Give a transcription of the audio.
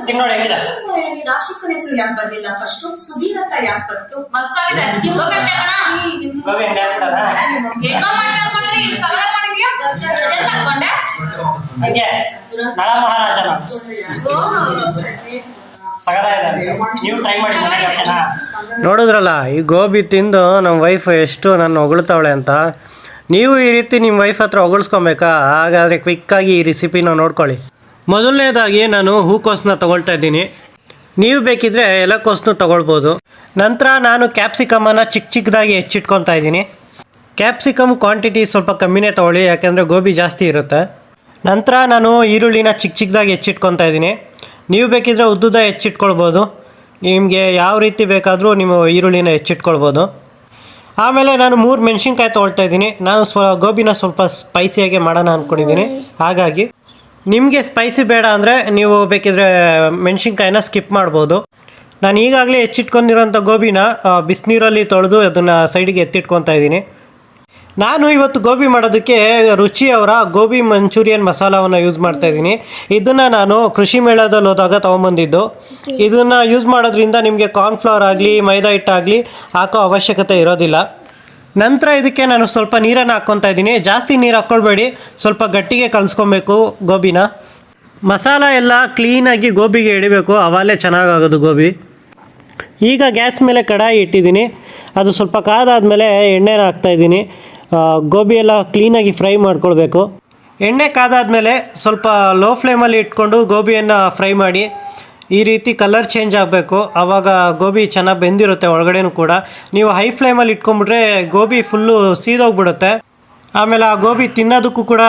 ತಿನ್ನೋಣ ಹೆಂಗಿದೆ? ರಾಶಿಕನ ಹೆಸರು ಯಾಕೆ ಬರ್ಲಿಲ್ಲ? ಫಸ್ಟ್ ಸುಧೀರ್ ಅಂತ ಯಾಕೆ ಬಂತು? ಮಸ್ತ್ ಆಗಿದೆ. ಗೋಬಿ ಅಂತ ಕಣ. ಗೋಬಿ ಹೆಂಗೆ ಹಾಕ್ತಾರ? ಏನೋ ಮಾಡ್ಕೊಂಡ್ರೆ ಈ ಸಲ ಮಾಡಿದ್ಯಾ? ಅದೆಲ್ಲ ಹಾಕೊಂಡೆ? ಹಂಗೆ ನಳ ಮಹಾರಾಜನ ಸಗದಾಗಿದೆ. ನೀವು ಟ್ರೈ ಮಾಡಿ ಓಕೆನಾ? ನೋಡಿದ್ರಲ್ಲ, ಈ ಗೋಬಿ ತಿಂದು ನಮ್ಮ ವೈಫ್ ಎಷ್ಟು ನನ್ನ ಹೊಗಳ್ತಾವಳೆ ಅಂತ. ನೀವು ಈ ರೀತಿ ನಿಮ್ಮ ವೈಫ್ ಹತ್ರ ಹೊಗಳ್ಸ್ಕೊಬೇಕಾ? ಹಾಗಾದರೆ ಕ್ವಿಕ್ಕಾಗಿ ಈ ರೆಸಿಪಿನ ನೋಡ್ಕೊಳ್ಳಿ. ಮೊದಲನೇದಾಗಿ ನಾನು ಹೂಕೋಸನ್ನ ತೊಗೊಳ್ತಾ ಇದ್ದೀನಿ. ನೀವು ಬೇಕಿದ್ದರೆ ಎಲೆಕೋಸನ್ನು ತೊಗೊಳ್ಬೋದು. ನಂತರ ನಾನು ಕ್ಯಾಪ್ಸಿಕಮನ್ನು ಚಿಕ್ಕದಾಗಿ ಹೆಚ್ಚಿಟ್ಕೊತಾ ಇದ್ದೀನಿ. ಕ್ಯಾಪ್ಸಿಕಮ್ ಕ್ವಾಂಟಿಟಿ ಸ್ವಲ್ಪ ಕಮ್ಮಿನೇ ತೊಗೊಳ್ಳಿ, ಯಾಕೆಂದರೆ ಗೋಬಿ ಜಾಸ್ತಿ ಇರುತ್ತೆ. ನಂತರ ನಾನು ಈರುಳ್ಳಿನ ಚಿಕ್ಕದಾಗಿ ಹೆಚ್ಚಿಟ್ಕೊತಾ ಇದ್ದೀನಿ. ನೀವು ಬೇಕಿದ್ದರೆ ಉದ್ದುದ ಹೆಚ್ಚಿಟ್ಕೊಳ್ಬೋದು. ನಿಮಗೆ ಯಾವ ರೀತಿ ಬೇಕಾದರೂ ನೀವು ಈರುಳ್ಳಿನ ಹೆಚ್ಚಿಟ್ಕೊಳ್ಬೋದು. ಆಮೇಲೆ ನಾನು 3 ಮೆಣಸಿನ್ಕಾಯಿ ತೊಗೊಳ್ತಾ ಇದ್ದೀನಿ. ನಾನು ಗೋಬಿನ ಸ್ವಲ್ಪ ಸ್ಪೈಸಿಯಾಗಿ ಮಾಡೋಣ ಅಂದ್ಕೊಂಡಿದ್ದೀನಿ. ಹಾಗಾಗಿ ನಿಮಗೆ ಸ್ಪೈಸಿ ಬೇಡ ಅಂದರೆ ನೀವು ಬೇಕಿದ್ರೆ ಮೆಣಸಿನ್ಕಾಯಿನ ಸ್ಕಿಪ್ ಮಾಡ್ಬೋದು. ನಾನು ಈಗಾಗಲೇ ಹೆಚ್ಚಿಟ್ಕೊಂಡಿರೋಂಥ ಗೋಬಿನ ಬಿಸಿನೀರಲ್ಲಿ ತೊಳೆದು ಅದನ್ನು ಸೈಡಿಗೆ ಎತ್ತಿಟ್ಕೊತಾ ಇದ್ದೀನಿ. ನಾನು ಇವತ್ತು ಗೋಬಿ ಮಾಡೋದಕ್ಕೆ ರುಚಿ ಅವರ ಗೋಬಿ ಮಂಚೂರಿಯನ್ ಮಸಾಲವನ್ನು ಯೂಸ್ ಮಾಡ್ತಾಯಿದ್ದೀನಿ. ಇದನ್ನು ನಾನು ಕೃಷಿ ಮೇಳದಲ್ಲಿ ಹೋದಾಗ ತೊಗೊಂಬಂದಿದ್ದು. ಇದನ್ನು ಯೂಸ್ ಮಾಡೋದ್ರಿಂದ ನಿಮಗೆ ಕಾರ್ನ್ಫ್ಲವರ್ ಆಗಲಿ ಮೈದಾ ಹಿಟ್ಟಾಗಲಿ ಹಾಕೋ ಅವಶ್ಯಕತೆ ಇರೋದಿಲ್ಲ. ನಂತರ ಇದಕ್ಕೆ ನಾನು ಸ್ವಲ್ಪ ನೀರನ್ನು ಹಾಕ್ಕೊತಾ ಇದ್ದೀನಿ. ಜಾಸ್ತಿ ನೀರು ಹಾಕ್ಕೊಳ್ಬೇಡಿ, ಸ್ವಲ್ಪ ಗಟ್ಟಿಗೆ ಕಲಿಸ್ಕೊಬೇಕು ಗೋಬಿನ. ಮಸಾಲ ಎಲ್ಲ ಕ್ಲೀನಾಗಿ ಗೋಬಿಗೆ ಹಿಡಿಬೇಕು, ಅವಾಗಲೇ ಚೆನ್ನಾಗಾಗೋದು ಗೋಬಿ. ಈಗ ಗ್ಯಾಸ್ ಮೇಲೆ ಕಡಾಯಿ ಇಟ್ಟಿದ್ದೀನಿ. ಅದು ಸ್ವಲ್ಪ ಕಾದಾದಮೇಲೆ ಎಣ್ಣೆನ ಹಾಕ್ತಾಯಿದ್ದೀನಿ. ಗೋಬಿ ಎಲ್ಲ ಕ್ಲೀನಾಗಿ ಫ್ರೈ ಮಾಡ್ಕೊಳ್ಬೇಕು. ಎಣ್ಣೆ ಕಾದಾದಮೇಲೆ ಸ್ವಲ್ಪ ಲೋ ಫ್ಲೇಮಲ್ಲಿ ಇಟ್ಕೊಂಡು ಗೋಬಿಯನ್ನು ಫ್ರೈ ಮಾಡಿ. ಈ ರೀತಿ ಕಲರ್ ಚೇಂಜ್ ಆಗಬೇಕು, ಆವಾಗ ಗೋಬಿ ಚೆನ್ನಾಗಿ ಬೆಂದಿರುತ್ತೆ ಒಳಗಡೆನೂ ಕೂಡ. ನೀವು ಹೈ ಫ್ಲೇಮಲ್ಲಿ ಇಟ್ಕೊಂಡ್ಬಿಟ್ರೆ ಗೋಬಿ ಫುಲ್ಲು ಸೀದೋಗ್ಬಿಡುತ್ತೆ. ಆಮೇಲೆ ಆ ಗೋಬಿ ತಿನ್ನೋದಕ್ಕೂ ಕೂಡ